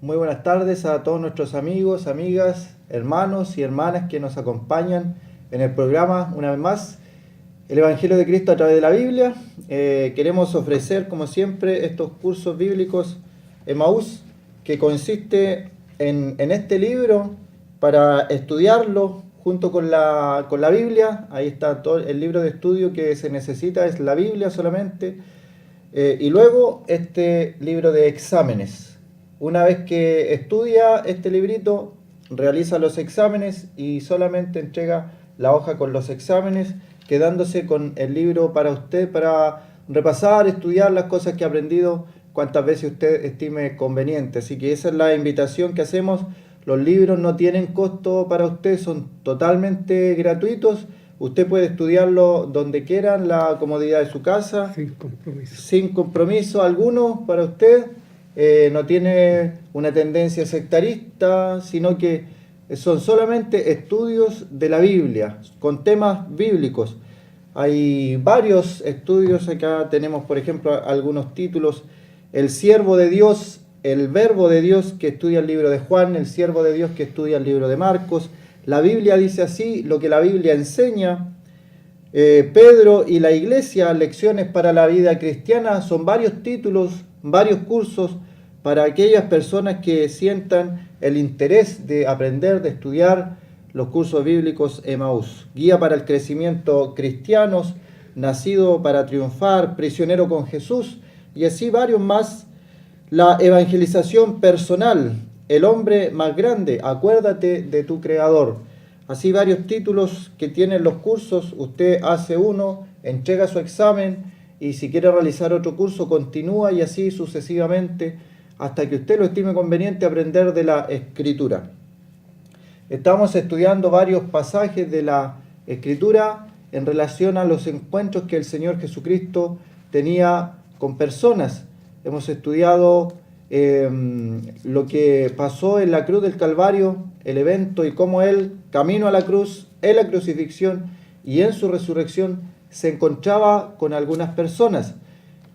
Muy buenas tardes a todos nuestros amigos, amigas, hermanos y hermanas que nos acompañan en el programa, una vez más, el Evangelio de Cristo a través de la Biblia. Queremos ofrecer, como siempre, estos cursos bíblicos Emaús, que consiste en este libro para estudiarlo junto con la Biblia. Ahí está todo el libro de estudio que se necesita, es la Biblia solamente. Y luego este libro de exámenes. Una vez que estudia este librito, realiza los exámenes y solamente entrega la hoja con los exámenes, quedándose con el libro para usted, para repasar, estudiar las cosas que ha aprendido cuantas veces usted estime conveniente. Así que esa es la invitación que hacemos. Los libros no tienen costo para usted, son totalmente gratuitos. Usted puede estudiarlo donde quiera, en la comodidad de su casa, sin compromiso alguno para usted. No tiene una tendencia sectarista, sino que son solamente estudios de la Biblia, con temas bíblicos. Hay varios estudios, acá tenemos por ejemplo algunos títulos: el siervo de Dios, el verbo de Dios, que estudia el libro de Juan; el siervo de Dios, que estudia el libro de Marcos; la Biblia dice así, lo que la Biblia enseña; Pedro y la iglesia, lecciones para la vida cristiana. Son varios títulos, varios cursos para aquellas personas que sientan el interés de aprender, de estudiar los cursos bíblicos Emaús. Guía para el crecimiento cristianos, nacido para triunfar, prisionero con Jesús, y así varios más. La evangelización personal, el hombre más grande, acuérdate de tu Creador. Así varios títulos que tienen los cursos. Usted hace uno, entrega su examen, y si quiere realizar otro curso continúa, y así sucesivamente hasta que usted lo estime conveniente aprender de la Escritura. Estamos estudiando varios pasajes de la Escritura en relación a los encuentros que el Señor Jesucristo tenía con personas. Hemos estudiado lo que pasó en la cruz del Calvario, el evento, y cómo Él, camino a la cruz, en la crucifixión y en su resurrección, se encontraba con algunas personas.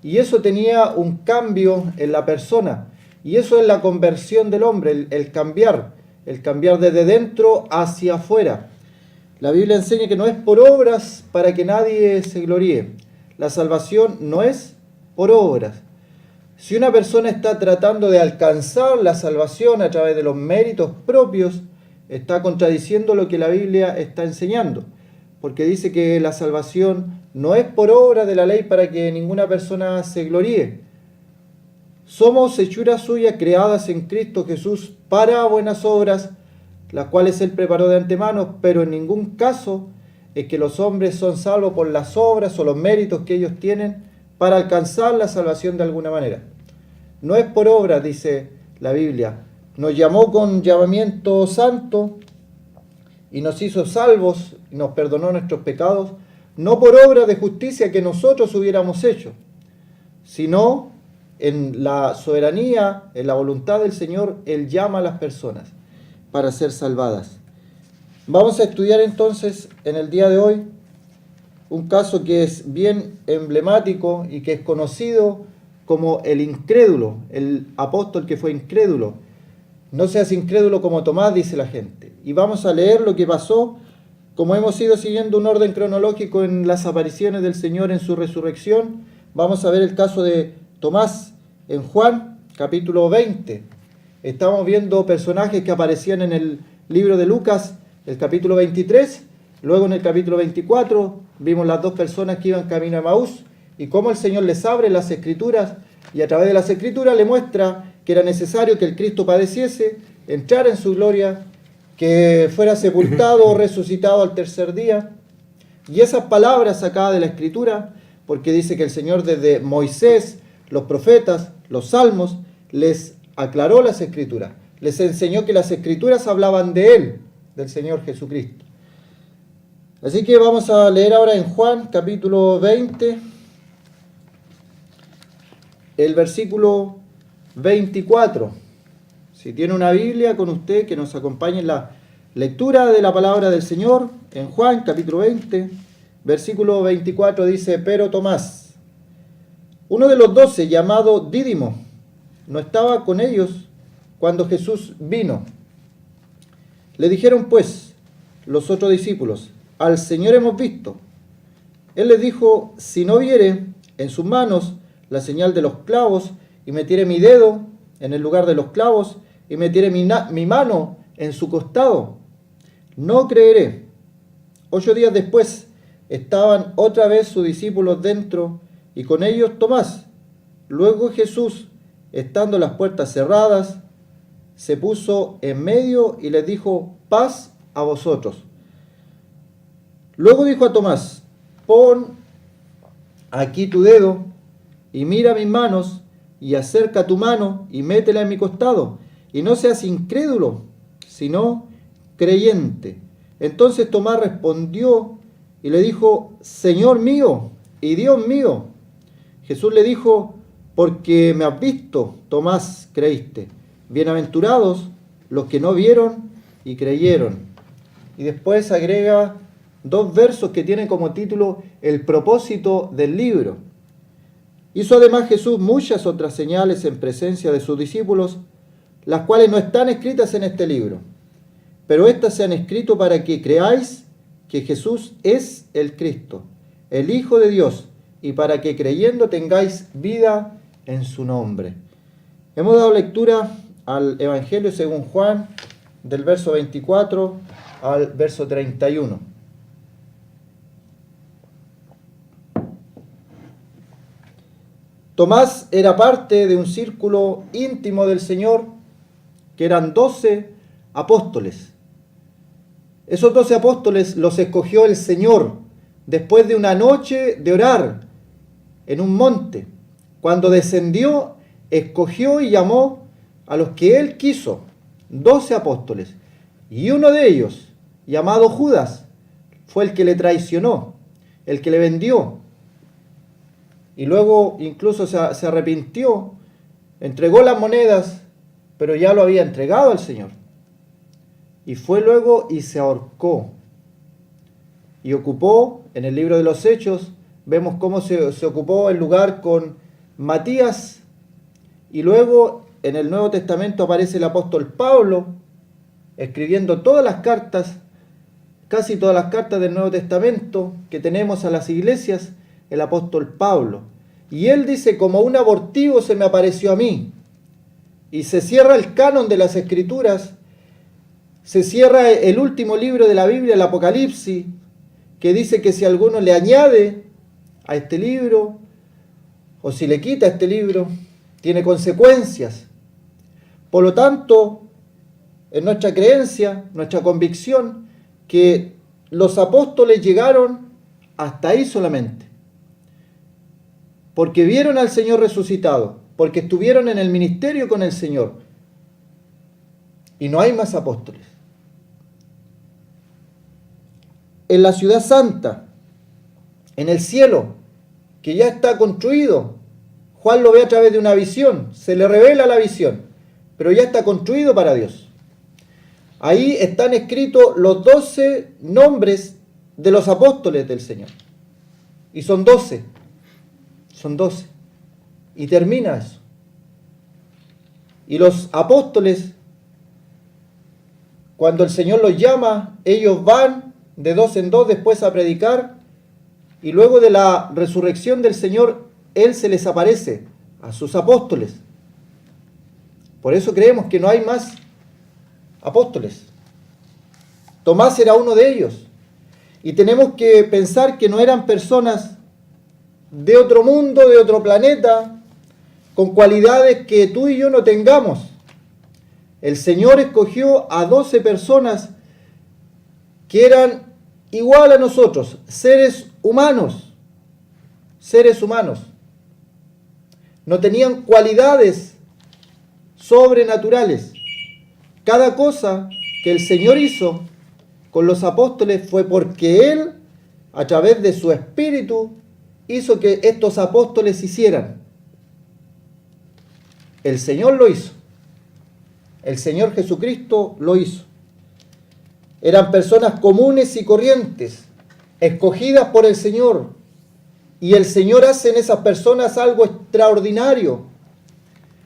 Y eso tenía un cambio en la persona. Y eso es la conversión del hombre, el cambiar desde dentro hacia afuera. La Biblia enseña que no es por obras para que nadie se gloríe. La salvación no es por obras. Si una persona está tratando de alcanzar la salvación a través de los méritos propios, está contradiciendo lo que la Biblia está enseñando, porque dice que la salvación no es por obra de la ley para que ninguna persona se gloríe. Somos hechuras suyas, creadas en Cristo Jesús para buenas obras, las cuales Él preparó de antemano, pero en ningún caso es que los hombres son salvos por las obras o los méritos que ellos tienen para alcanzar la salvación de alguna manera. No es por obras, dice la Biblia. Nos llamó con llamamiento santo y nos hizo salvos y nos perdonó nuestros pecados, no por obras de justicia que nosotros hubiéramos hecho, sino en la soberanía, en la voluntad del Señor. Él llama a las personas para ser salvadas. Vamos a estudiar entonces en el día de hoy un caso que es bien emblemático y que es conocido como el incrédulo, el apóstol que fue incrédulo. No seas incrédulo como Tomás, dice la gente. Y vamos a leer lo que pasó, como hemos ido siguiendo un orden cronológico en las apariciones del Señor en su resurrección. Vamos a ver el caso de Tomás en Juan, capítulo 20. Estamos viendo personajes que aparecían en el libro de Lucas, el capítulo 23. Luego en el capítulo 24 vimos las dos personas que iban camino a Emaús y cómo el Señor les abre las Escrituras y a través de las Escrituras le muestra que era necesario que el Cristo padeciese, entrara en su gloria, que fuera sepultado, resucitado al tercer día. Y esas palabras sacadas de la Escritura, porque dice que el Señor desde Moisés, los profetas, los salmos, les aclaró las Escrituras, les enseñó que las Escrituras hablaban de Él, del Señor Jesucristo. Así que vamos a leer ahora en Juan capítulo 20, el versículo 24. Si tiene una Biblia con usted, que nos acompañe en la lectura de la palabra del Señor. En Juan capítulo 20, versículo 24 dice: pero Tomás, uno de los 12, llamado Dídimo, no estaba con ellos cuando Jesús vino. Le dijeron pues los otros discípulos: al Señor hemos visto. Él les dijo: si no viere en sus manos la señal de los clavos, y metiere mi dedo en el lugar de los clavos, y metiere mi mano en su costado, no creeré. 8 días después estaban otra vez sus discípulos dentro, y con ellos Tomás. Luego Jesús, estando las puertas cerradas, se puso en medio y les dijo: paz a vosotros. Luego dijo a Tomás: pon aquí tu dedo y mira mis manos, y acerca tu mano y métela en mi costado, y no seas incrédulo, sino creyente. Entonces Tomás respondió y le dijo: Señor mío y Dios mío. Jesús le dijo: porque me has visto, Tomás, creíste. Bienaventurados los que no vieron y creyeron. Y después agrega 2 versos que tienen como título el propósito del libro. Hizo además Jesús muchas otras señales en presencia de sus discípulos, las cuales no están escritas en este libro, pero éstas se han escrito para que creáis que Jesús es el Cristo, el Hijo de Dios, y para que creyendo tengáis vida en su nombre. Hemos dado lectura al Evangelio según Juan, del verso 24 al verso 31. Tomás era parte de un círculo íntimo del Señor, que eran 12 apóstoles. Esos 12 apóstoles los escogió el Señor después de una noche de orar en un monte. Cuando descendió, escogió y llamó a los que Él quiso, 12 apóstoles. Y uno de ellos, llamado Judas, fue el que le traicionó, el que le vendió. Y luego incluso se arrepintió, entregó las monedas, pero ya lo había entregado al Señor. Y fue luego y se ahorcó. Y ocupó, en el libro de los Hechos, vemos cómo se ocupó el lugar con Matías. Y luego en el Nuevo Testamento aparece el apóstol Pablo, escribiendo todas las cartas, casi todas las cartas del Nuevo Testamento que tenemos a las iglesias, el apóstol Pablo. Y él dice: como un abortivo se me apareció a mí. Y se cierra el canon de las Escrituras, se cierra el último libro de la Biblia, el Apocalipsis, que dice que si alguno le añade a este libro, o si le quita este libro, tiene consecuencias. Por lo tanto, es nuestra creencia, nuestra convicción, que los apóstoles llegaron hasta ahí solamente. Porque vieron al Señor resucitado, porque estuvieron en el ministerio con el Señor. Y no hay más apóstoles. En la ciudad santa, en el cielo, que ya está construido, Juan lo ve a través de una visión, se le revela la visión, pero ya está construido para Dios. Ahí están escritos los 12 nombres de los apóstoles del Señor. Y son 12. Son 12. Y termina eso. Y los apóstoles, cuando el Señor los llama, ellos van de 2 en 2 después a predicar. Y luego de la resurrección del Señor, Él se les aparece a sus apóstoles. Por eso creemos que no hay más apóstoles. Tomás era uno de ellos. Y tenemos que pensar que no eran personas de otro mundo, de otro planeta, con cualidades que tú y yo no tengamos. El Señor escogió a 12 personas que eran igual a nosotros, seres humanos. Seres humanos. No tenían cualidades sobrenaturales. Cada cosa que el Señor hizo con los apóstoles fue porque Él, a través de su Espíritu, hizo que estos apóstoles hicieran. El Señor lo hizo. El Señor Jesucristo lo hizo. Eran personas comunes y corrientes, escogidas por el Señor. Y el Señor hace en esas personas algo extraordinario.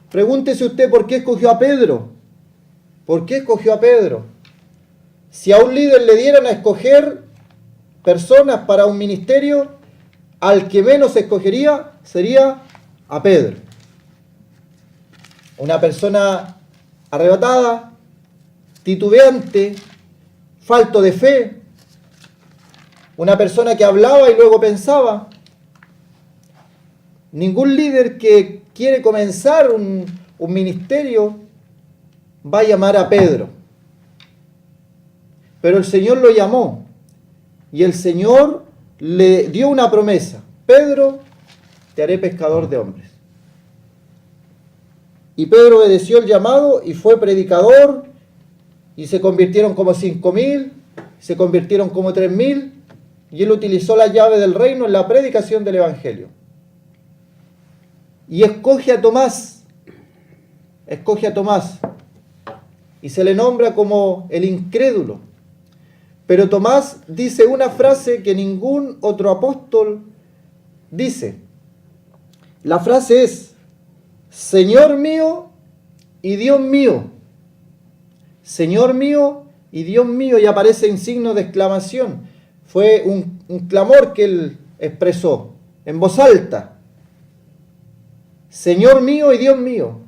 Pregúntese usted por qué escogió a Pedro, ¿Por qué escogió a Pedro? Si a un líder le dieran a escoger personas para un ministerio, al que menos escogería sería a Pedro. Una persona arrebatada, titubeante, falto de fe, una persona que hablaba y luego pensaba. Ningún líder que quiere comenzar un ministerio va a llamar a Pedro. Pero el Señor lo llamó y el Señor le dio una promesa: Pedro, te haré pescador de hombres. Y Pedro obedeció el llamado y fue predicador, y se convirtieron como 5.000, se convirtieron como 3.000, y él utilizó la llave del reino en la predicación del Evangelio. Y escoge a Tomás, y se le nombra como el incrédulo. Pero Tomás dice una frase que ningún otro apóstol dice. La frase es: Señor mío y Dios mío. Señor mío y Dios mío, y aparece en signo de exclamación. Fue un clamor que él expresó en voz alta. Señor mío y Dios mío.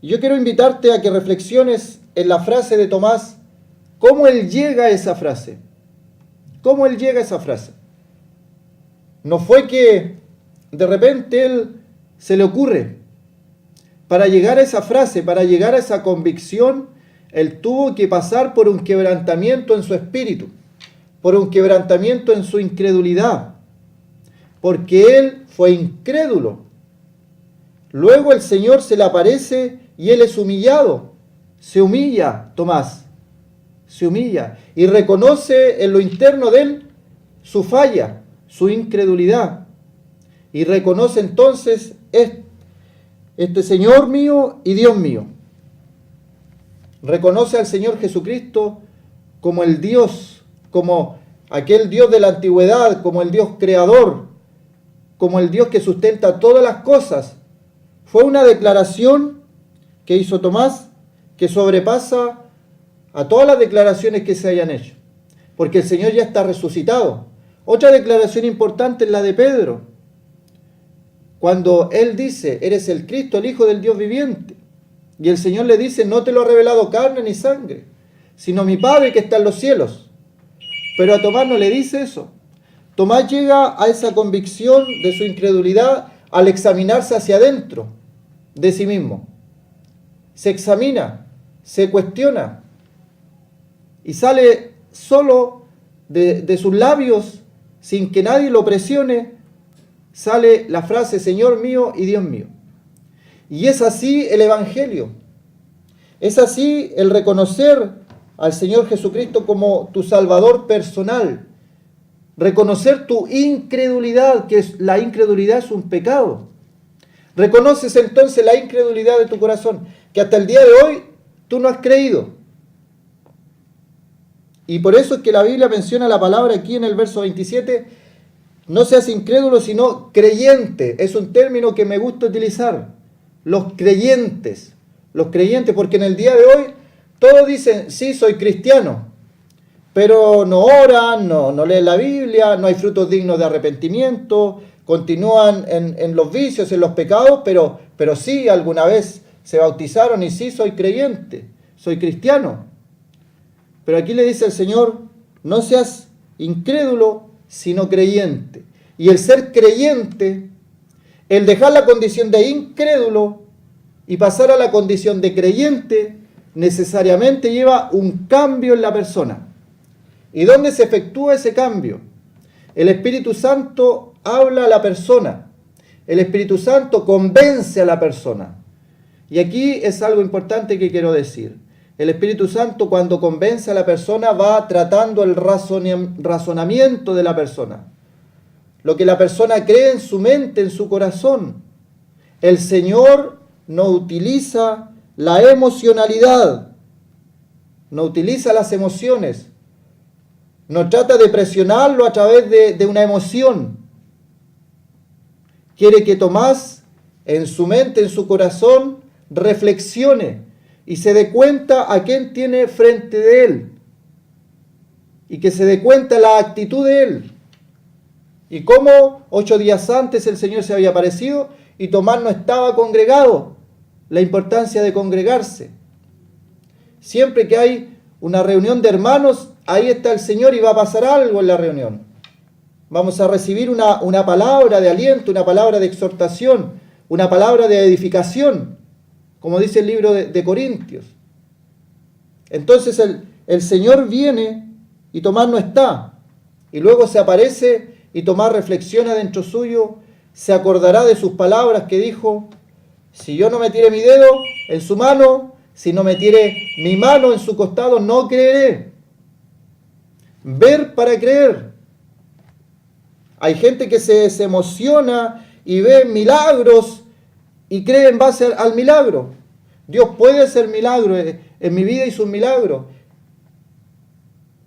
Yo quiero invitarte a que reflexiones en la frase de Tomás, cómo él llega a esa frase. ¿Cómo él llega a esa frase? No fue que de repente él se le ocurre. Para llegar a esa frase, para llegar a esa convicción, él tuvo que pasar por un quebrantamiento en su espíritu, por un quebrantamiento en su incredulidad, porque él fue incrédulo. Luego el Señor se le aparece y él es humillado. Se humilla Tomás, se humilla y reconoce en lo interno de él su falla, su incredulidad. Y reconoce entonces este Señor mío y Dios mío. Reconoce al Señor Jesucristo como el Dios, como aquel Dios de la antigüedad, como el Dios creador, como el Dios que sustenta todas las cosas. Fue una declaración que hizo Tomás que sobrepasa a todas las declaraciones que se hayan hecho, porque el Señor ya está resucitado. Otra declaración importante es la de Pedro, cuando él dice: eres el Cristo, el Hijo del Dios viviente. Y el Señor le dice: no te lo ha revelado carne ni sangre, sino mi Padre que está en los cielos. Pero a Tomás no le dice eso. Tomás llega a esa convicción de su incredulidad al examinarse hacia adentro de sí mismo. Se examina, se cuestiona y sale solo de sus labios, sin que nadie lo presione, sale la frase: Señor mío y Dios mío. Y es así el Evangelio. Es así el reconocer al Señor Jesucristo como tu Salvador personal. Reconocer tu incredulidad, que la incredulidad es un pecado. Reconoces entonces la incredulidad de tu corazón, que hasta el día de hoy tú no has creído. Y por eso es que la Biblia menciona la palabra aquí en el verso 27, no seas incrédulo, sino creyente. Es un término que me gusta utilizar. Los creyentes, porque en el día de hoy todos dicen: sí, soy cristiano, pero no oran, no leen la Biblia, no hay frutos dignos de arrepentimiento, continúan en los vicios, en los pecados, pero sí, alguna vez se bautizaron y sí, soy creyente, soy cristiano. Pero aquí le dice el Señor: no seas incrédulo, sino creyente. Y el ser creyente, el dejar la condición de incrédulo y pasar a la condición de creyente, necesariamente lleva un cambio en la persona. ¿Y dónde se efectúa ese cambio? El Espíritu Santo habla a la persona. El Espíritu Santo convence a la persona. Y aquí es algo importante que quiero decir. El Espíritu Santo, cuando convence a la persona, va tratando el razonamiento de la persona. Lo que la persona cree en su mente, en su corazón. El Señor no utiliza la emocionalidad, no utiliza las emociones, no trata de presionarlo a través de una emoción. Quiere que Tomás, en su mente, en su corazón, reflexione y se dé cuenta a quién tiene frente de él. Y que se dé cuenta la actitud de él. Y cómo 8 días antes el Señor se había aparecido y Tomás no estaba congregado. La importancia de congregarse. Siempre que hay una reunión de hermanos, ahí está el Señor y va a pasar algo en la reunión. Vamos a recibir una palabra de aliento, una palabra de exhortación, una palabra de edificación, como dice el libro de Corintios. Entonces el Señor viene y Tomás no está. Y luego se aparece y Tomás reflexiona dentro suyo, se acordará de sus palabras que dijo: si yo no metiere mi dedo en su mano, si no metiere mi mano en su costado, no creeré. Ver para creer. Hay gente que se emociona y ve milagros y cree en base al milagro. Dios puede hacer milagros. En mi vida hizo un milagro.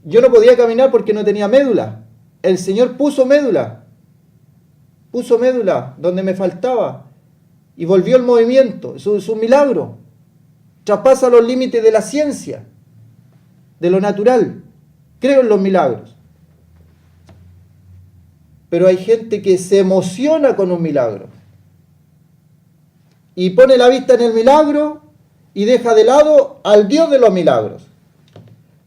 Yo no podía caminar porque no tenía médula. El Señor puso médula. Puso médula donde me faltaba. Y volvió el movimiento. Es un milagro. Traspasa los límites de la ciencia, de lo natural. Creo en los milagros. Pero hay gente que se emociona con un milagro. Y pone la vista en el milagro y deja de lado al Dios de los milagros.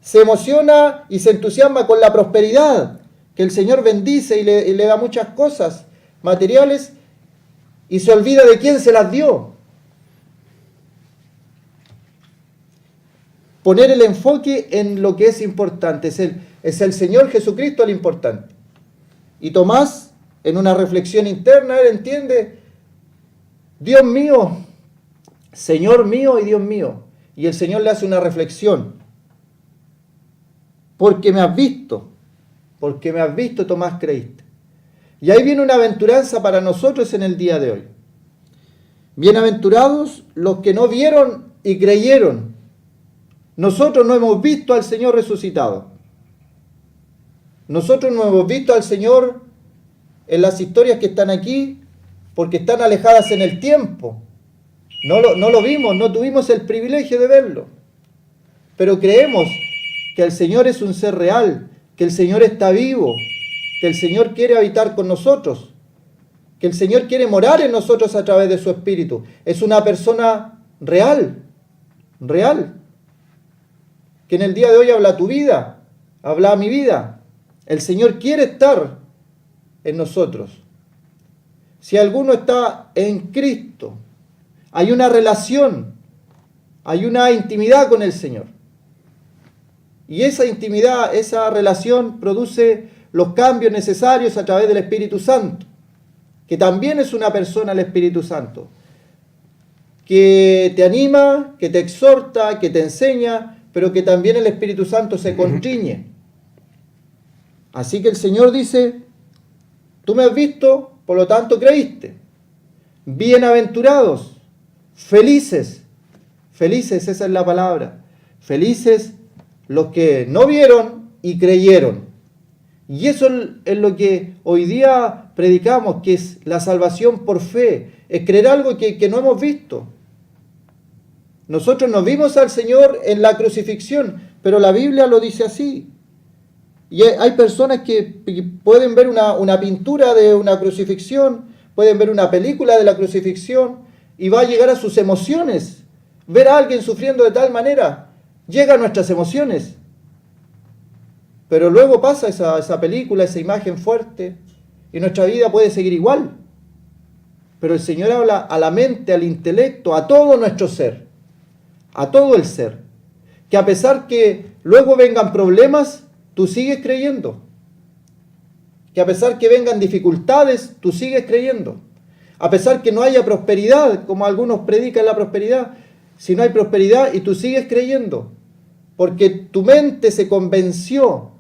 Se emociona y se entusiasma con la prosperidad, que el Señor bendice y le da muchas cosas materiales, y se olvida de quién se las dio. Poner el enfoque en lo que es importante. Es el Señor Jesucristo el importante. Y Tomás, en una reflexión interna, él entiende: Dios mío, Señor mío y Dios mío. Y el Señor le hace una reflexión. Porque me has visto, Tomás, creíste. Y ahí viene una aventuranza para nosotros en el día de hoy. Bienaventurados los que no vieron y creyeron. Nosotros no hemos visto al Señor resucitado. Nosotros no hemos visto al Señor en las historias que están aquí porque están alejadas en el tiempo. No lo vimos, no tuvimos el privilegio de verlo. Pero creemos que el Señor es un ser real, que el Señor está vivo, que el Señor quiere habitar con nosotros, que el Señor quiere morar en nosotros a través de su Espíritu. Es una persona real, que en el día de hoy habla tu vida, habla mi vida. El Señor quiere estar en nosotros. Si alguno está en Cristo, hay una relación, hay una intimidad con el Señor. Y esa intimidad, esa relación produce los cambios necesarios a través del Espíritu Santo, que también es una persona, el Espíritu Santo, que te anima, que te exhorta, que te enseña, pero que también el Espíritu Santo se constriñe. Así que el Señor dice: tú me has visto, por lo tanto creíste. Bienaventurados, felices, esa es la palabra, felices los que no vieron y creyeron. Y eso es lo que hoy día predicamos, que es la salvación por fe, es creer algo que no hemos visto. Nosotros no vimos al Señor en la crucifixión, pero la Biblia lo dice así. Y hay personas que pueden ver una pintura de una crucifixión, pueden ver una película de la crucifixión y va a llegar a sus emociones. Ver a alguien sufriendo de tal manera, llega a nuestras emociones. Pero luego pasa esa película, esa imagen fuerte, y nuestra vida puede seguir igual. Pero el Señor habla a la mente, al intelecto, a todo nuestro ser, a todo el ser. Que a pesar que luego vengan problemas, tú sigues creyendo. Que a pesar que vengan dificultades, tú sigues creyendo. A pesar que no haya prosperidad, como algunos predican la prosperidad, si no hay prosperidad y tú sigues creyendo. Porque tu mente se convenció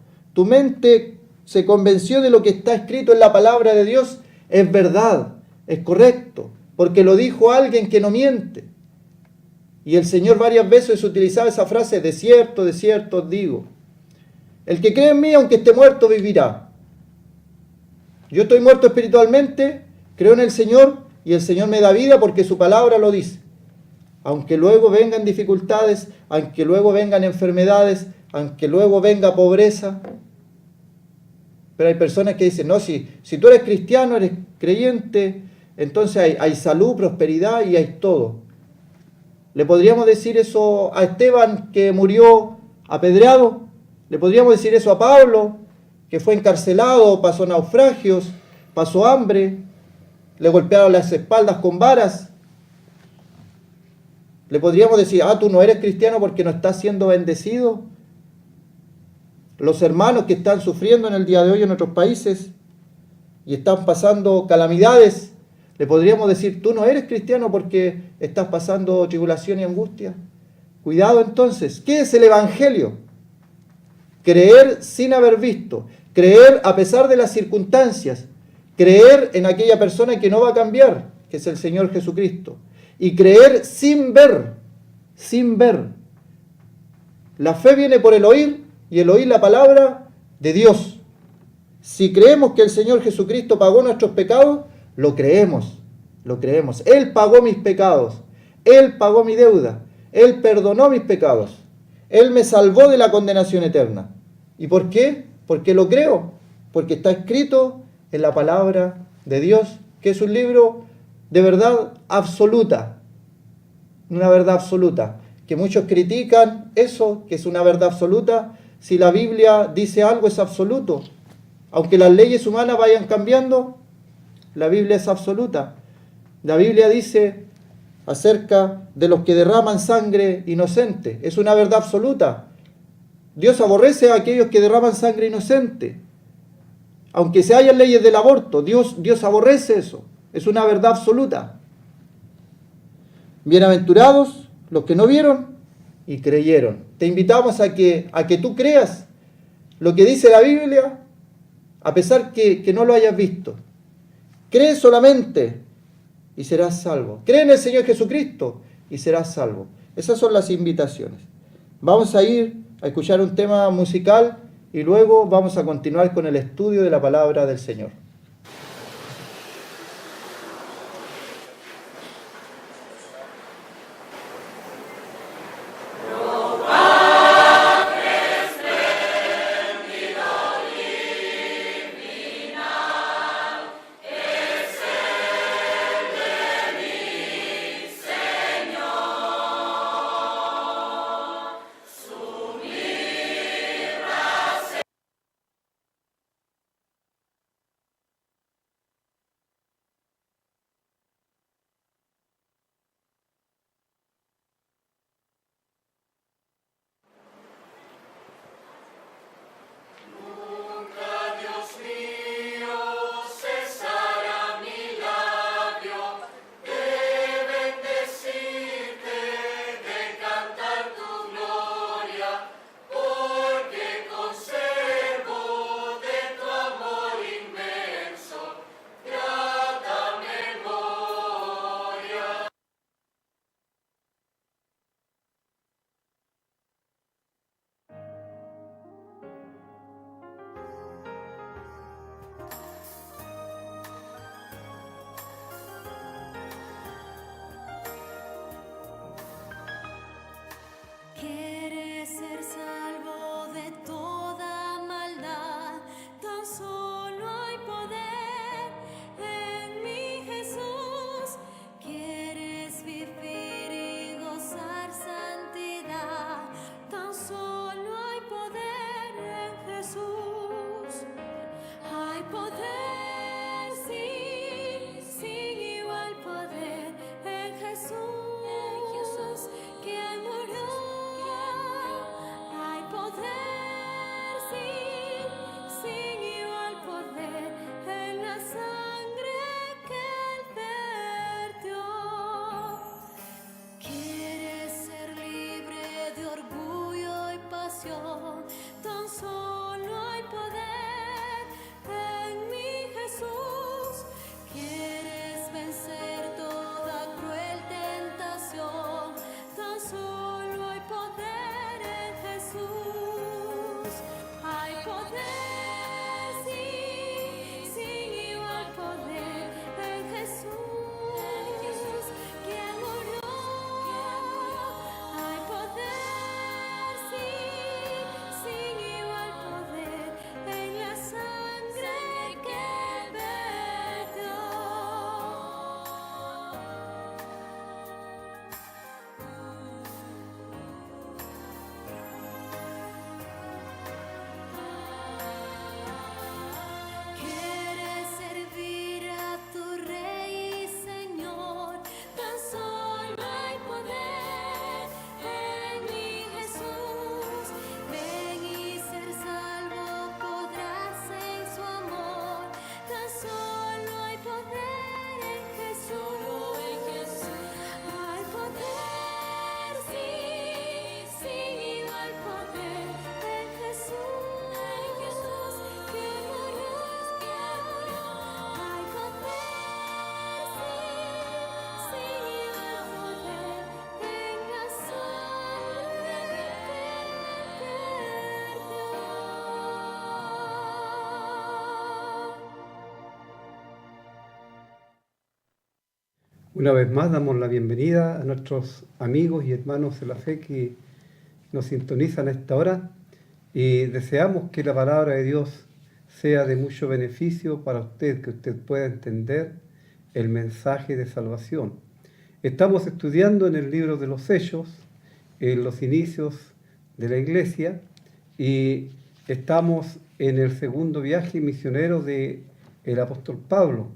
de lo que está escrito en la palabra de Dios, es verdad, es correcto, porque lo dijo alguien que no miente. Y el Señor varias veces utilizaba esa frase: de cierto os digo. El que cree en mí, aunque esté muerto, vivirá. Yo estoy muerto espiritualmente, creo en el Señor y el Señor me da vida porque su palabra lo dice. Aunque luego vengan dificultades, aunque luego vengan enfermedades, aunque luego venga pobreza. Pero hay personas que dicen, no, si tú eres cristiano, eres creyente, entonces hay salud, prosperidad y hay todo. ¿Le podríamos decir eso a Esteban, que murió apedreado? ¿Le podríamos decir eso a Pablo, que fue encarcelado, pasó naufragios, pasó hambre, le golpearon las espaldas con varas? ¿Le podríamos decir, tú no eres cristiano porque no estás siendo bendecido? Los hermanos que están sufriendo en el día de hoy en nuestros países y están pasando calamidades, ¿le podríamos decir, tú no eres cristiano porque estás pasando tribulación y angustia? Cuidado entonces, ¿qué es el Evangelio? Creer sin haber visto, creer a pesar de las circunstancias, creer en aquella persona que no va a cambiar, que es el Señor Jesucristo, y creer sin ver, sin ver. La fe viene por el oír y el oír la palabra de Dios. Si creemos que el Señor Jesucristo pagó nuestros pecados, lo creemos, lo creemos. Él pagó mis pecados, Él pagó mi deuda, Él perdonó mis pecados, Él me salvó de la condenación eterna. ¿Y por qué? Porque lo creo, porque está escrito en la palabra de Dios, que es un libro de verdad absoluta, una verdad absoluta, que muchos critican eso, que es una verdad absoluta. Si la Biblia dice algo es absoluto, aunque las leyes humanas vayan cambiando, la Biblia es absoluta. La Biblia dice acerca de los que derraman sangre inocente, es una verdad absoluta. Dios aborrece a aquellos que derraman sangre inocente. Aunque se hayan leyes del aborto, Dios aborrece eso. Es una verdad absoluta. Bienaventurados los que no vieron y creyeron. Te invitamos a que tú creas lo que dice la Biblia, a pesar que no lo hayas visto. Cree solamente y serás salvo. Cree en el Señor Jesucristo y serás salvo. Esas son las invitaciones. Vamos a ir a escuchar un tema musical y luego vamos a continuar con el estudio de la palabra del Señor. ¿Quieres ser salvo de toda maldad? Tan solo hay poder en mi Jesús. ¿Quieres vivir y gozar santidad? Tan solo hay poder en Jesús. Hay poder, sí, sin igual poder en Jesús, quien murió. Hay poder, sí, sin igual poder en la sangre que Él vertió. ¿Quieres ser libre de orgullo y pasión? Tan solo hay poder en mi Una vez más damos la bienvenida a nuestros amigos y hermanos de la fe que nos sintonizan a esta hora y deseamos que la palabra de Dios sea de mucho beneficio para usted, que usted pueda entender el mensaje de salvación. Estamos estudiando en el libro de los Hechos, en los inicios de la iglesia, y estamos en el segundo viaje misionero del apóstol Pablo,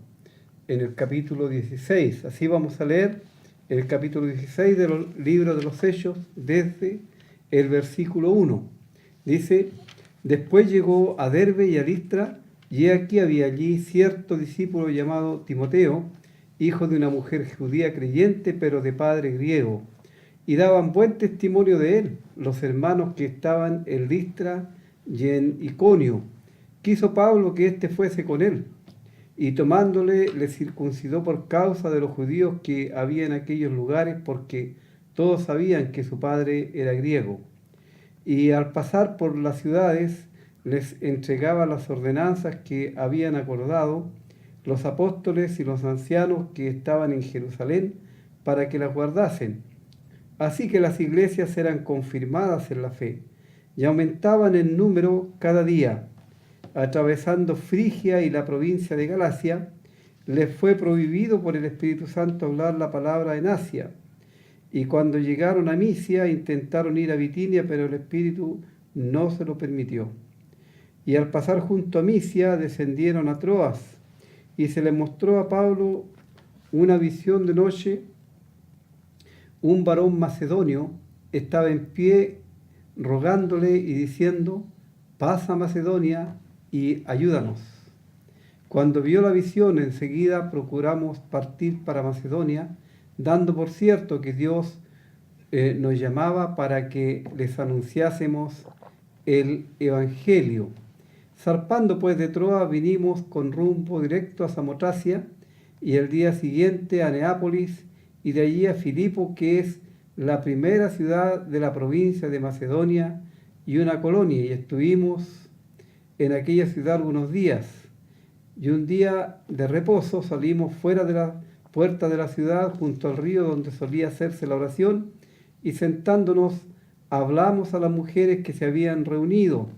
en el capítulo 16. Así vamos a leer el capítulo 16 del libro de los Hechos desde el versículo 1. Dice: después llegó a Derbe y a Listra, y aquí había allí cierto discípulo llamado Timoteo, hijo de una mujer judía creyente, pero de padre griego, y daban buen testimonio de él los hermanos que estaban en Listra y en Iconio. Quiso Pablo que éste fuese con él, y tomándole le circuncidó por causa de los judíos que había en aquellos lugares, porque todos sabían que su padre era griego. Y al pasar por las ciudades les entregaba las ordenanzas que habían acordado los apóstoles y los ancianos que estaban en Jerusalén, para que las guardasen. Así que las iglesias eran confirmadas en la fe y aumentaban en número cada día. Atravesando Frigia y la provincia de Galacia, les fue prohibido por el Espíritu Santo hablar la palabra en Asia. Y cuando llegaron a Misia, intentaron ir a Bitinia, pero el Espíritu no se lo permitió. Y al pasar junto a Misia, descendieron a Troas, y se le mostró a Pablo una visión de noche. Un varón macedonio estaba en pie rogándole y diciendo: pasa a Macedonia y ayúdanos. Cuando vio la visión, enseguida procuramos partir para Macedonia, dando por cierto que Dios nos llamaba para que les anunciásemos el Evangelio. Zarpando pues de Troas, vinimos con rumbo directo a Samotracia, y el día siguiente a Neápolis, y de allí a Filipo, que es la primera ciudad de la provincia de Macedonia y una colonia, y estuvimos en aquella ciudad algunos días. Y un día de reposo salimos fuera de la puerta de la ciudad, junto al río donde solía hacerse la oración, y sentándonos hablamos a las mujeres que se habían reunido.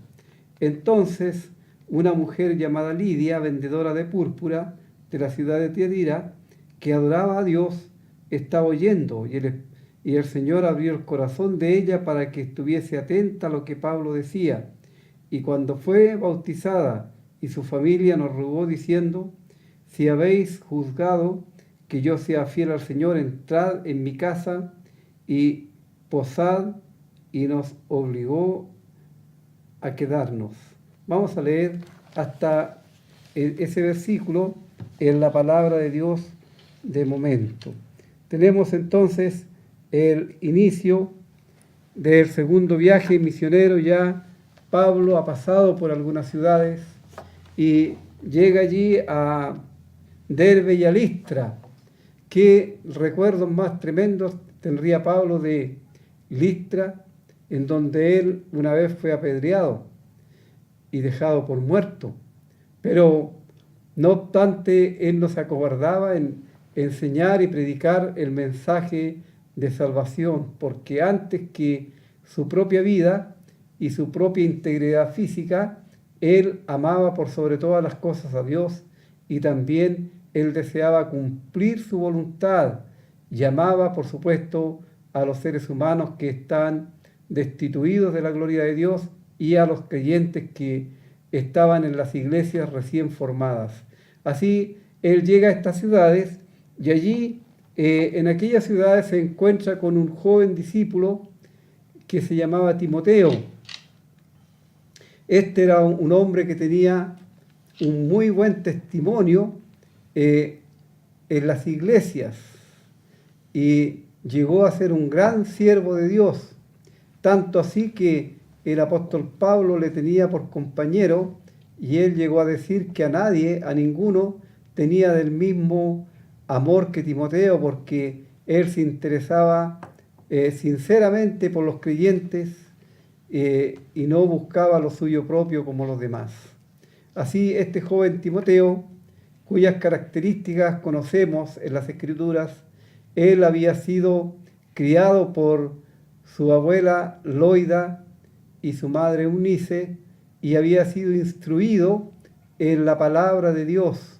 Entonces una mujer llamada Lidia, vendedora de púrpura de la ciudad de Tiatira, que adoraba a Dios, estaba oyendo, y el Señor abrió el corazón de ella para que estuviese atenta a lo que Pablo decía. Y cuando fue bautizada y su familia, nos rogó diciendo: si habéis juzgado que yo sea fiel al Señor, entrad en mi casa y posad, y nos obligó a quedarnos. Vamos a leer hasta ese versículo en la palabra de Dios de momento. Tenemos entonces el inicio del segundo viaje misionero. Ya Pablo ha pasado por algunas ciudades y llega allí a Derbe y a Listra. ¿Qué recuerdos más tremendos tendría Pablo de Listra, en donde él una vez fue apedreado y dejado por muerto? Pero no obstante, él no se acobardaba en enseñar y predicar el mensaje de salvación, porque antes que su propia vida y su propia integridad física, él amaba por sobre todas las cosas a Dios, y también él deseaba cumplir su voluntad, y amaba, por supuesto, a los seres humanos que están destituidos de la gloria de Dios, y a los creyentes que estaban en las iglesias recién formadas. Así, él llega a estas ciudades, y allí, en aquellas ciudades, se encuentra con un joven discípulo que se llamaba Timoteo. Este era un hombre que tenía un muy buen testimonio en las iglesias, y llegó a ser un gran siervo de Dios, tanto así que el apóstol Pablo le tenía por compañero, y él llegó a decir que a nadie, a ninguno, tenía del mismo amor que Timoteo, porque él se interesaba sinceramente por los creyentes y no buscaba lo suyo propio como los demás. Así, este joven Timoteo, cuyas características conocemos en las Escrituras, Él había sido criado por su abuela Loida y su madre Eunice, y había sido instruido en la palabra de Dios.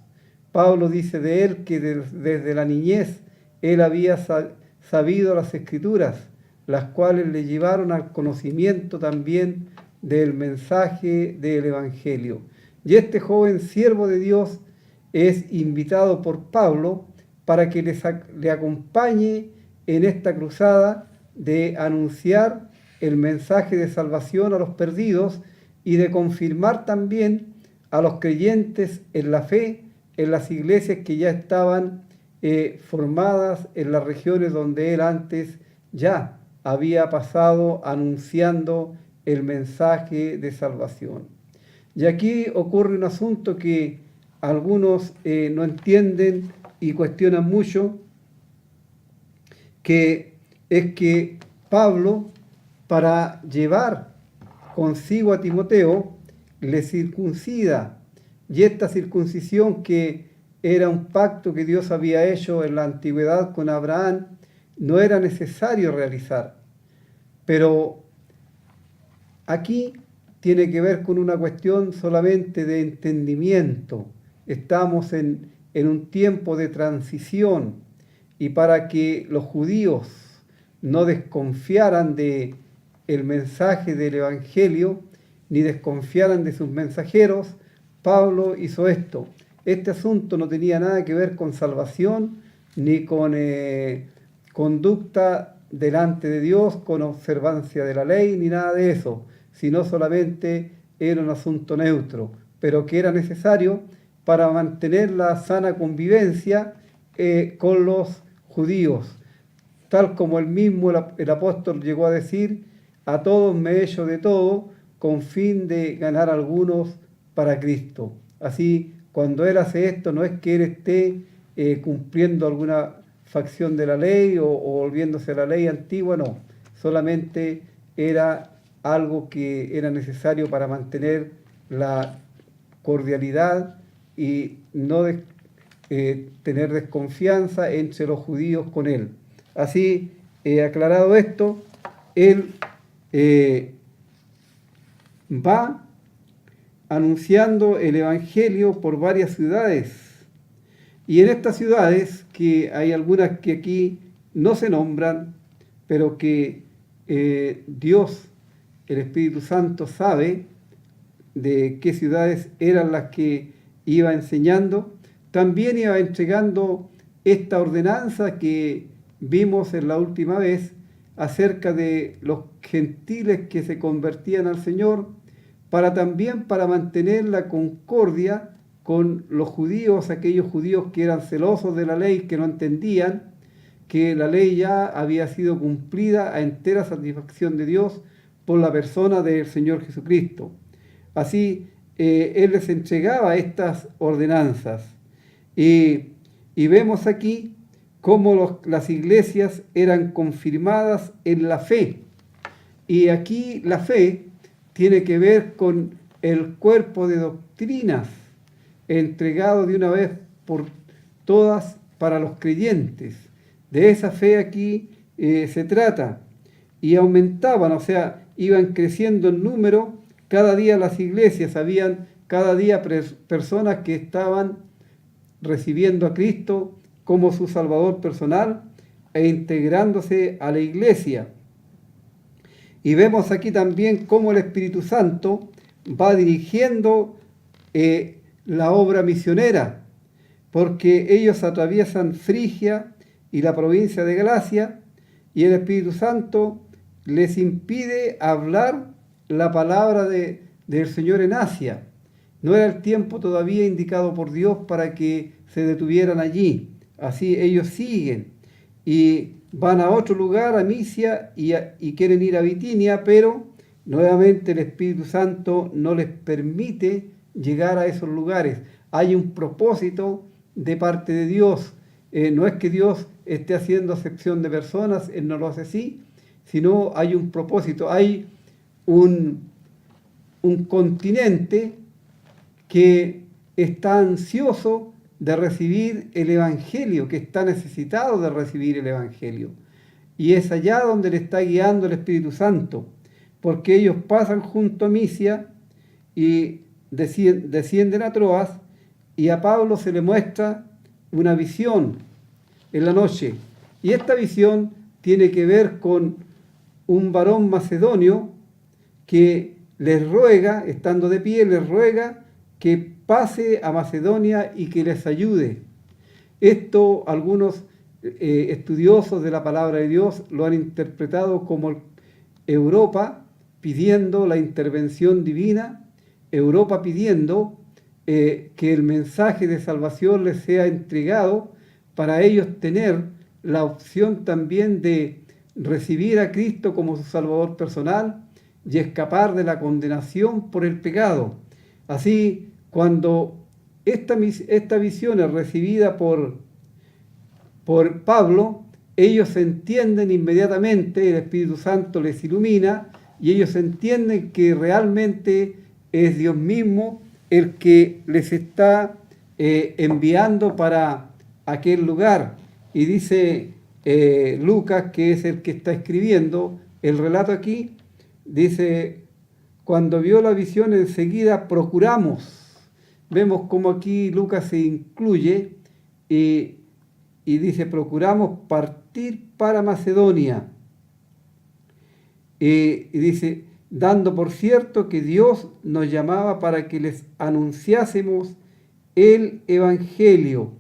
Pablo dice de él que desde la niñez él había sabido las Escrituras, las cuales le llevaron al conocimiento también del mensaje del Evangelio. Y este joven siervo de Dios es invitado por Pablo para que le acompañe en esta cruzada de anunciar el mensaje de salvación a los perdidos y de confirmar también a los creyentes en la fe en las iglesias que ya estaban formadas en las regiones donde él antes ya había pasado anunciando el mensaje de salvación. Y aquí ocurre un asunto que algunos no entienden y cuestionan mucho, que es que Pablo, para llevar consigo a Timoteo, le circuncida, y esta circuncisión, que era un pacto que Dios había hecho en la antigüedad con Abraham, no era necesario realizar. Pero aquí tiene que ver con una cuestión solamente de entendimiento. Estamos en un tiempo de transición, y para que los judíos no desconfiaran de el mensaje del Evangelio, ni desconfiaran de sus mensajeros, Pablo hizo esto. Este asunto no tenía nada que ver con salvación, ni con conducta delante de Dios, con observancia de la ley, ni nada de eso, sino solamente era un asunto neutro, pero que era necesario para mantener la sana convivencia con los judíos. Tal como el mismo el apóstol llegó a decir: a todos me he hecho de todo, con fin de ganar a algunos para Cristo. Así, cuando él hace esto, no es que él esté cumpliendo alguna facción de la ley o volviéndose a la ley antigua, no. Solamente era algo que era necesario para mantener la cordialidad y no tener desconfianza entre los judíos con él. Así, aclarado esto, él va anunciando el Evangelio por varias ciudades. Y en estas ciudades, que hay algunas que aquí no se nombran, pero que Dios, el Espíritu Santo, sabe de qué ciudades eran las que iba enseñando, también iba entregando esta ordenanza que vimos en la última vez acerca de los gentiles que se convertían al Señor, para mantener la concordia con los judíos, aquellos judíos que eran celosos de la ley, que no entendían que la ley ya había sido cumplida a entera satisfacción de Dios por la persona del Señor Jesucristo. Así, Él les entregaba estas ordenanzas. Y vemos aquí cómo las iglesias eran confirmadas en la fe. Y aquí la fe tiene que ver con el cuerpo de doctrinas entregado de una vez por todas para los creyentes. De esa fe aquí se trata. Y aumentaban, o sea, iban creciendo en número. Cada día las iglesias, habían cada día personas que estaban recibiendo a Cristo como su Salvador personal e integrándose a la iglesia. Y vemos aquí también cómo el Espíritu Santo va dirigiendo la obra misionera, porque ellos atraviesan Frigia y la provincia de Galacia, y el Espíritu Santo les impide hablar la palabra del Señor en Asia. No era el tiempo todavía indicado por Dios para que se detuvieran allí. Así ellos siguen y van a otro lugar, a Misia, y quieren ir a Bitinia, pero nuevamente el Espíritu Santo no les permite llegar a esos lugares. Hay un propósito de parte de Dios. No es que Dios esté haciendo acepción de personas, Él no lo hace así, sino hay un propósito. Hay un continente que está ansioso de recibir el Evangelio, que está necesitado de recibir el Evangelio. Y es allá donde le está guiando el Espíritu Santo, porque ellos pasan junto a Misia y descienden a Troas, y a Pablo se le muestra una visión en la noche. Y esta visión tiene que ver con un varón macedonio que les ruega, estando de pie, les ruega que pase a Macedonia y que les ayude. Esto algunos estudiosos de la palabra de Dios lo han interpretado como Europa pidiendo la intervención divina, Europa pidiendo que el mensaje de salvación les sea entregado para ellos tener la opción también de recibir a Cristo como su Salvador personal y escapar de la condenación por el pecado. Así, cuando esta visión es recibida por Pablo, ellos entienden inmediatamente, el Espíritu Santo les ilumina y ellos entienden que realmente es Dios mismo el que les está enviando para aquel lugar. Y dice Lucas, que es el que está escribiendo el relato aquí, dice, cuando vio la visión enseguida procuramos. Vemos como aquí Lucas se incluye y dice, procuramos partir para Macedonia. Y dice, dando por cierto que Dios nos llamaba para que les anunciásemos el Evangelio.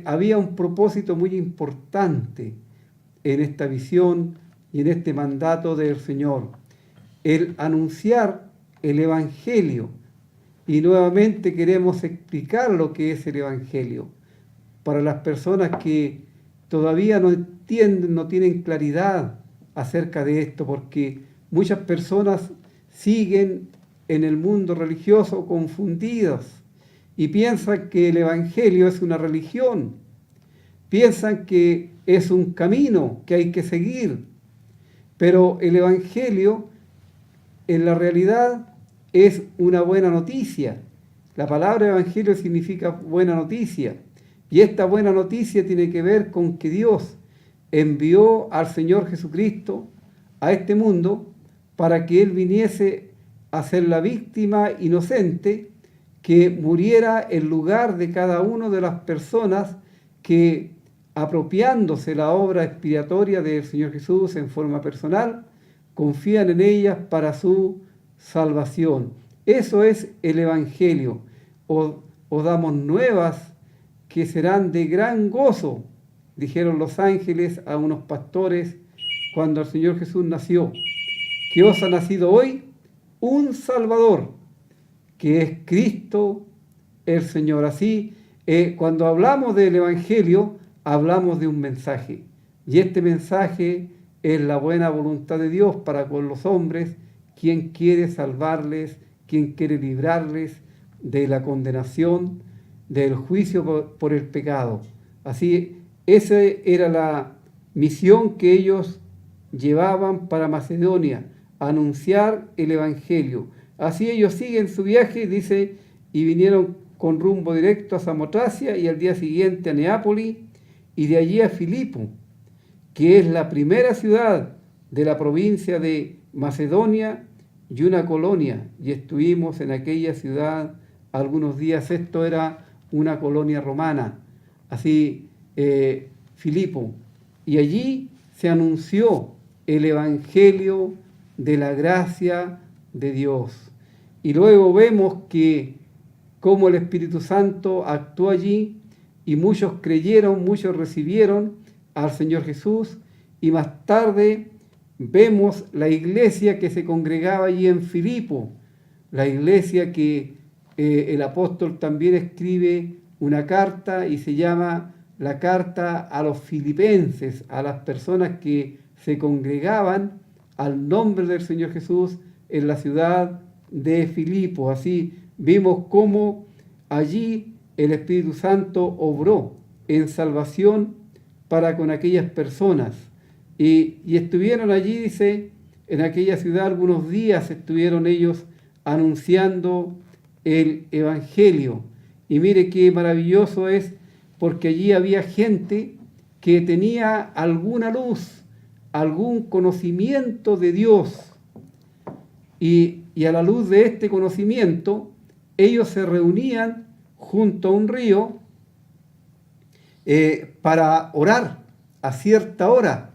Había un propósito muy importante en esta visión y en este mandato del Señor, el anunciar el Evangelio. Y nuevamente queremos explicar lo que es el Evangelio para las personas que todavía no entienden, no tienen claridad acerca de esto, porque muchas personas siguen en el mundo religioso confundidas y piensan que el Evangelio es una religión, piensan que es un camino que hay que seguir, pero el Evangelio en la realidad es una buena noticia. La palabra Evangelio significa buena noticia, y esta buena noticia tiene que ver con que Dios envió al Señor Jesucristo a este mundo para que Él viniese a ser la víctima inocente que muriera en lugar de cada una de las personas que, apropiándose la obra expiatoria del Señor Jesús en forma personal, confían en ellas para su salvación. Eso es el Evangelio. Os damos nuevas que serán de gran gozo, dijeron los ángeles a unos pastores cuando el Señor Jesús nació, que os ha nacido hoy un Salvador, que es Cristo el Señor. Así, cuando hablamos del Evangelio, hablamos de un mensaje, y este mensaje es la buena voluntad de Dios para con los hombres, quien quiere salvarles, quien quiere librarles de la condenación, del juicio por el pecado. Así, esa era la misión que ellos llevaban para Macedonia, anunciar el Evangelio. Así ellos siguen su viaje, dice, y vinieron con rumbo directo a Samotracia y al día siguiente a Neápolis y de allí a Filipo, que es la primera ciudad de la provincia de Macedonia y una colonia, y estuvimos en aquella ciudad algunos días. Esto era una colonia romana, así Filipo, y allí se anunció el Evangelio de la gracia de Dios. Y luego vemos que cómo el Espíritu Santo actuó allí, y muchos creyeron, muchos recibieron al Señor Jesús, y más tarde vemos la iglesia que se congregaba allí en Filipo, la iglesia que el apóstol también escribe una carta y se llama la carta a los filipenses, a las personas que se congregaban al nombre del Señor Jesús en la ciudad de Filipo. Así vimos cómo allí el Espíritu Santo obró en salvación para con aquellas personas. Y estuvieron allí, dice, en aquella ciudad algunos días estuvieron ellos anunciando el Evangelio. Y mire qué maravilloso es, porque allí había gente que tenía alguna luz, algún conocimiento de Dios. Y a la luz de este conocimiento, ellos se reunían junto a un río para orar a cierta hora.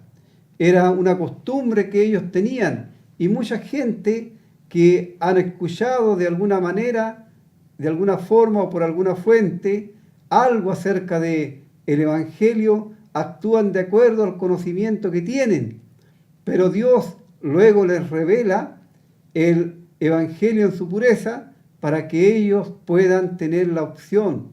Era una costumbre que ellos tenían, y mucha gente que han escuchado de alguna manera, de alguna forma o por alguna fuente, algo acerca del Evangelio, actúan de acuerdo al conocimiento que tienen. Pero Dios luego les revela el Evangelio en su pureza para que ellos puedan tener la opción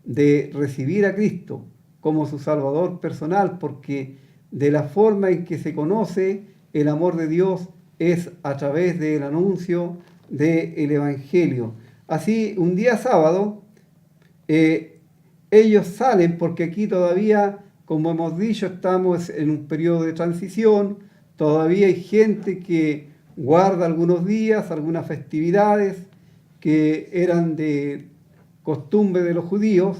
de recibir a Cristo como su Salvador personal, porque de la forma en que se conoce el amor de Dios es a través del anuncio del Evangelio. Así, un día sábado, ellos salen, porque aquí todavía, como hemos dicho, estamos en un periodo de transición, todavía hay gente que guarda algunos días, algunas festividades que eran de costumbre de los judíos,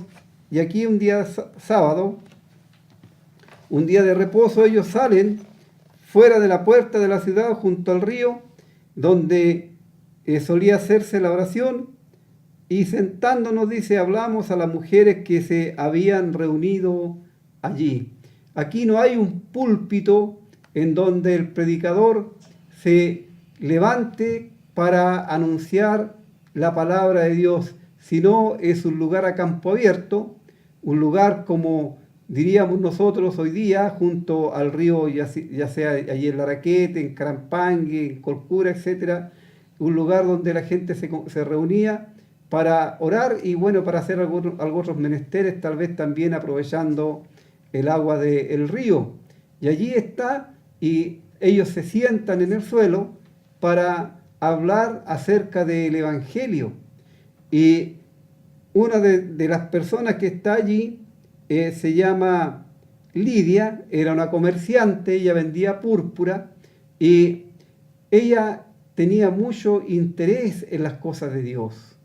y aquí un día sábado, un día de reposo, ellos salen fuera de la puerta de la ciudad, junto al río, donde solía hacerse la oración, y sentándonos, dice, hablamos a las mujeres que se habían reunido allí. Aquí no hay un púlpito en donde el predicador se levante para anunciar la palabra de Dios, sino es un lugar a campo abierto, un lugar como diríamos nosotros hoy día, junto al río, ya sea allí en Laraquete, en Carampangue, en Colcura, etc., un lugar donde la gente se reunía para orar y bueno, para hacer algunos otros menesteres, tal vez también aprovechando el agua del río. Y allí está, y ellos se sientan en el suelo para hablar acerca del Evangelio. Y una de las personas que está allí se llama Lidia, era una comerciante, ella vendía púrpura y ella tenía mucho interés en las cosas de Dios.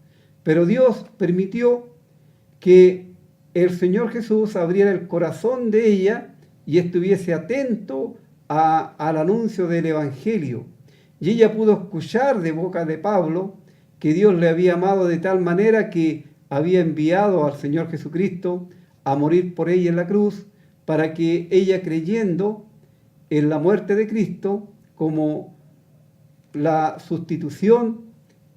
Pero Dios permitió que el Señor Jesús abriera el corazón de ella y estuviese atento al anuncio del Evangelio. Y ella pudo escuchar de boca de Pablo que Dios le había amado de tal manera que había enviado al Señor Jesucristo a morir por ella en la cruz, para que ella, creyendo en la muerte de Cristo como la sustitución,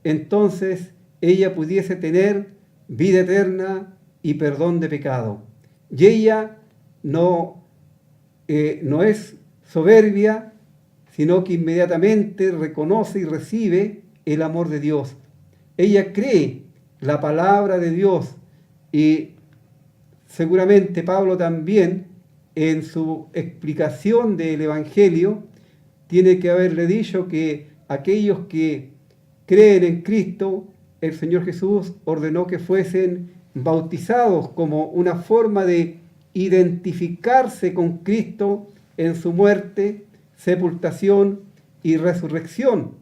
entonces ella pudiese tener vida eterna y perdón de pecado. Y ella no es soberbia, sino que inmediatamente reconoce y recibe el amor de Dios. Ella cree la palabra de Dios, y seguramente Pablo también, en su explicación del Evangelio, tiene que haberle dicho que aquellos que creen en Cristo, el Señor Jesús ordenó que fuesen bautizados como una forma de identificarse con Cristo en su muerte, sepultación y resurrección,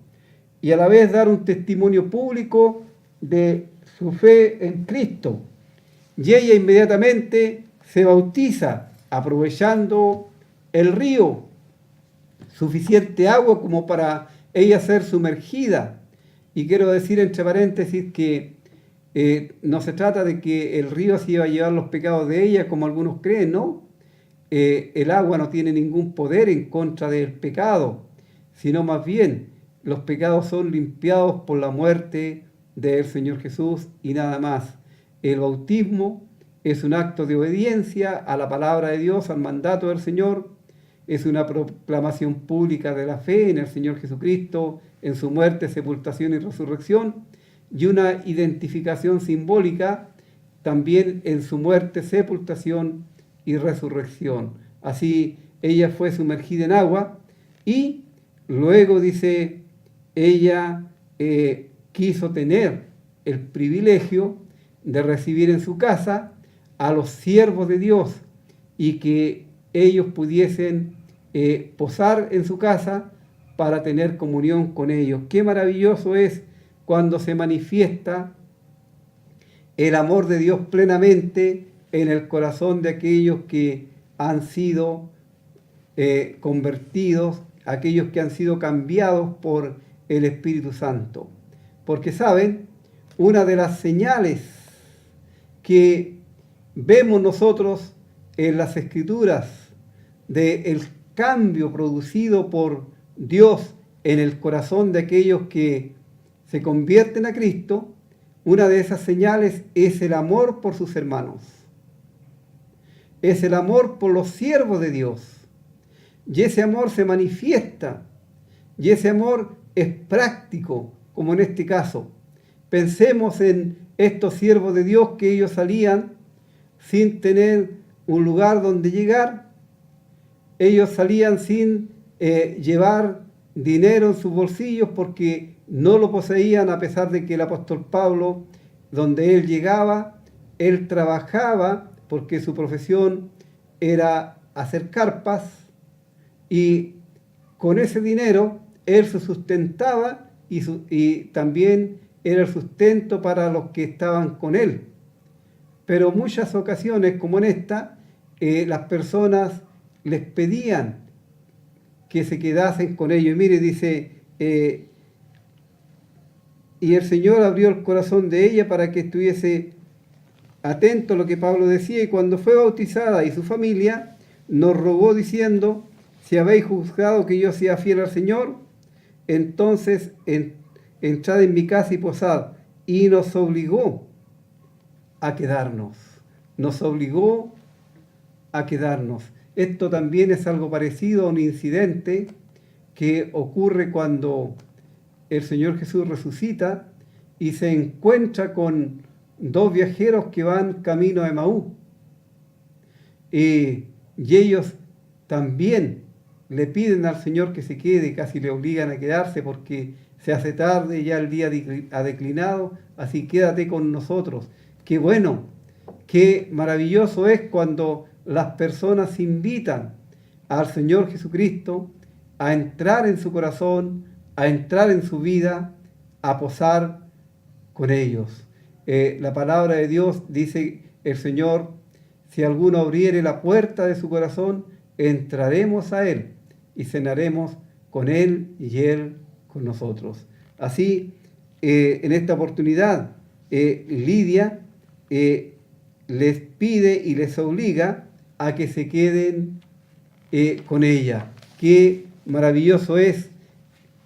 y a la vez dar un testimonio público de su fe en Cristo. Y ella inmediatamente se bautiza, aprovechando el río, suficiente agua como para ella ser sumergida. Y quiero decir entre paréntesis que no se trata de que el río se iba a llevar los pecados de ella, como algunos creen, ¿no? El agua no tiene ningún poder en contra del pecado, sino más bien los pecados son limpiados por la muerte del Señor Jesús y nada más. El bautismo es un acto de obediencia a la palabra de Dios, al mandato del Señor. Es una proclamación pública de la fe en el Señor Jesucristo, en su muerte, sepultación y resurrección, y una identificación simbólica también en su muerte, sepultación y resurrección. Así ella fue sumergida en agua y luego, dice, ella quiso tener el privilegio de recibir en su casa a los siervos de Dios y que ellos pudiesen posar en su casa para tener comunión con ellos. Qué maravilloso es cuando se manifiesta el amor de Dios plenamente en el corazón de aquellos que han sido convertidos, aquellos que han sido cambiados por el Espíritu Santo. Porque saben, una de las señales que vemos nosotros en las Escrituras del cambio producido por Dios en el corazón de aquellos que se convierten a Cristo, una de esas señales es el amor por sus hermanos. Es el amor por los siervos de Dios. Y ese amor se manifiesta. Y ese amor es práctico, como en este caso. Pensemos en estos siervos de Dios que ellos salían sin tener un lugar donde llegar. Ellos salían sin llevar dinero en sus bolsillos porque no lo poseían, a pesar de que el apóstol Pablo, donde él llegaba, él trabajaba porque su profesión era hacer carpas y con ese dinero él se sustentaba y también era el sustento para los que estaban con él. Pero muchas ocasiones, como en esta, las personas les pedían que se quedasen con ellos. Y mire, dice, y el Señor abrió el corazón de ella para que estuviese atento a lo que Pablo decía, y cuando fue bautizada y su familia, nos rogó diciendo: si habéis juzgado que yo sea fiel al Señor, entonces entrad en mi casa y posad. Y nos obligó a quedarnos. Nos obligó a quedarnos. Esto también es algo parecido a un incidente que ocurre cuando el Señor Jesús resucita y se encuentra con dos viajeros que van camino a Emaús. Y ellos también le piden al Señor que se quede, casi le obligan a quedarse porque se hace tarde, ya el día ha declinado, así quédate con nosotros. Qué bueno, qué maravilloso es cuando las personas invitan al Señor Jesucristo a entrar en su corazón, a entrar en su vida, a posar con ellos. La palabra de Dios dice el Señor: si alguno abriere la puerta de su corazón, entraremos a él y cenaremos con él y él con nosotros. Así, en esta oportunidad, Lidia les pide y les obliga a que se queden con ella. Qué maravilloso es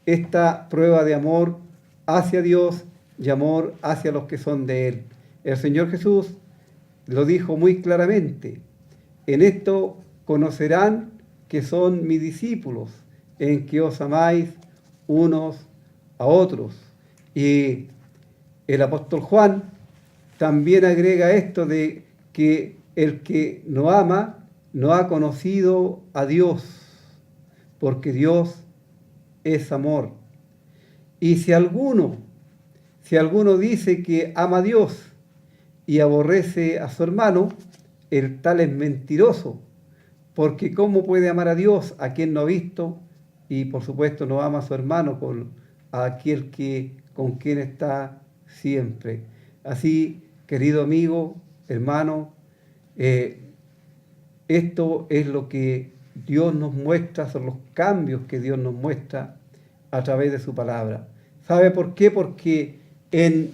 esta prueba de amor hacia Dios y amor hacia los que son de Él. El Señor Jesús lo dijo muy claramente: en esto conocerán que son mis discípulos, en que os amáis unos a otros. Y el apóstol Juan también agrega esto de que el que no ama no ha conocido a Dios, porque Dios es amor. Y si alguno dice que ama a Dios y aborrece a su hermano, el tal es mentiroso, porque ¿cómo puede amar a Dios a quien no ha visto? Y por supuesto no ama a su hermano, a aquel con quien está siempre. Así, querido amigo, hermano, esto es lo que Dios nos muestra, son los cambios que Dios nos muestra a través de su palabra. ¿Sabe por qué? Porque en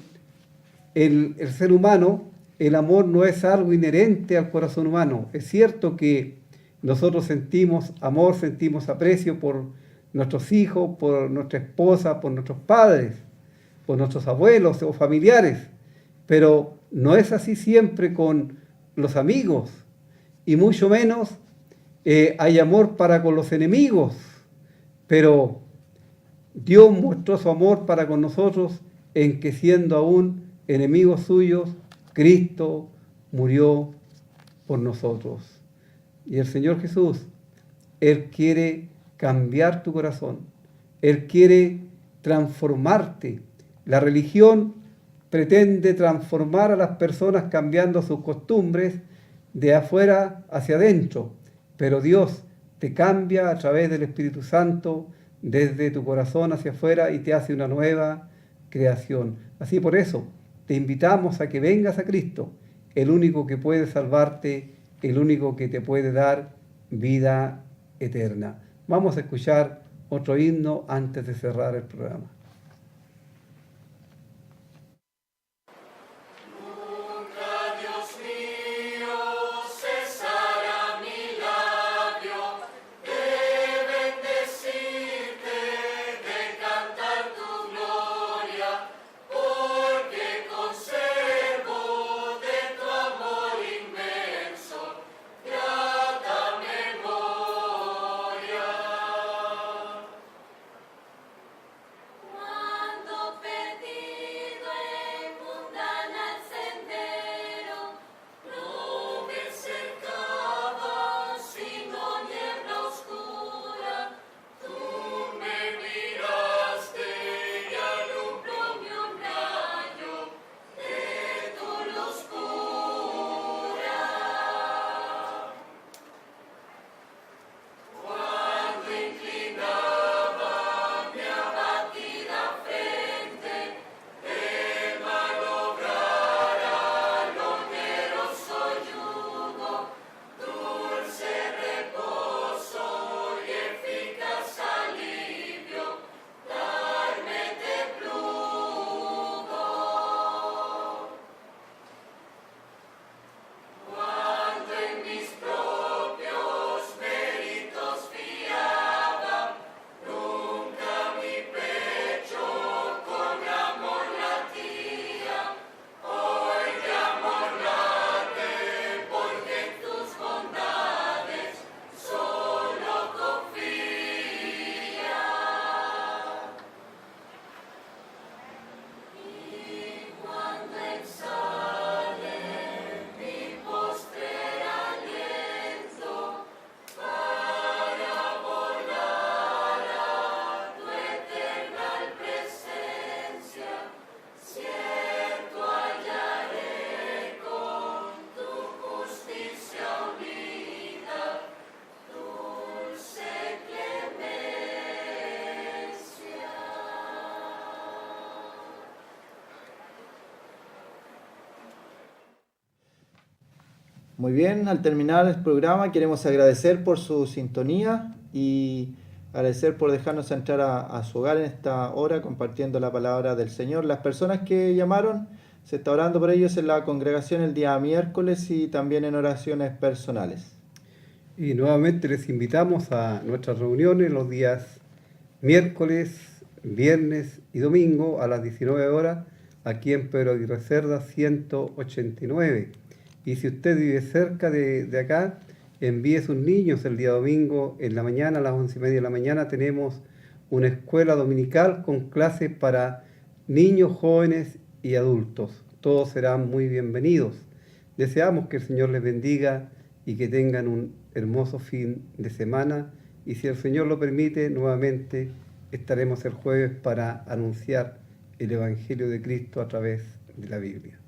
el ser humano el amor no es algo inherente al corazón humano. Es cierto que nosotros sentimos amor, sentimos aprecio por nuestros hijos, por nuestra esposa, por nuestros padres, por nuestros abuelos o familiares, pero no es así siempre con los amigos, y mucho menos hay amor para con los enemigos, pero Dios mostró su amor para con nosotros en que, siendo aún enemigos suyos, Cristo murió por nosotros. Y el Señor Jesús, Él quiere cambiar tu corazón, Él quiere transformarte. La religión pretende transformar a las personas cambiando sus costumbres de afuera hacia adentro, pero Dios te cambia a través del Espíritu Santo desde tu corazón hacia afuera y te hace una nueva creación. Así, por eso te invitamos a que vengas a Cristo, el único que puede salvarte, el único que te puede dar vida eterna. Vamos a escuchar otro himno antes de cerrar el programa. Muy bien, al terminar el programa queremos agradecer por su sintonía y agradecer por dejarnos entrar a su hogar en esta hora compartiendo la palabra del Señor. Las personas que llamaron, se está orando por ellos en la congregación el día miércoles y también en oraciones personales. Y nuevamente les invitamos a nuestras reuniones los días miércoles, viernes y domingo a las 19 horas aquí en Pedro Aguirre Cerda 189. Y si usted vive cerca de acá, envíe sus niños el día domingo en la mañana, a las 11:30 de la mañana, tenemos una escuela dominical con clases para niños, jóvenes y adultos. Todos serán muy bienvenidos. Deseamos que el Señor les bendiga y que tengan un hermoso fin de semana. Y si el Señor lo permite, nuevamente estaremos el jueves para anunciar el Evangelio de Cristo a través de la Biblia.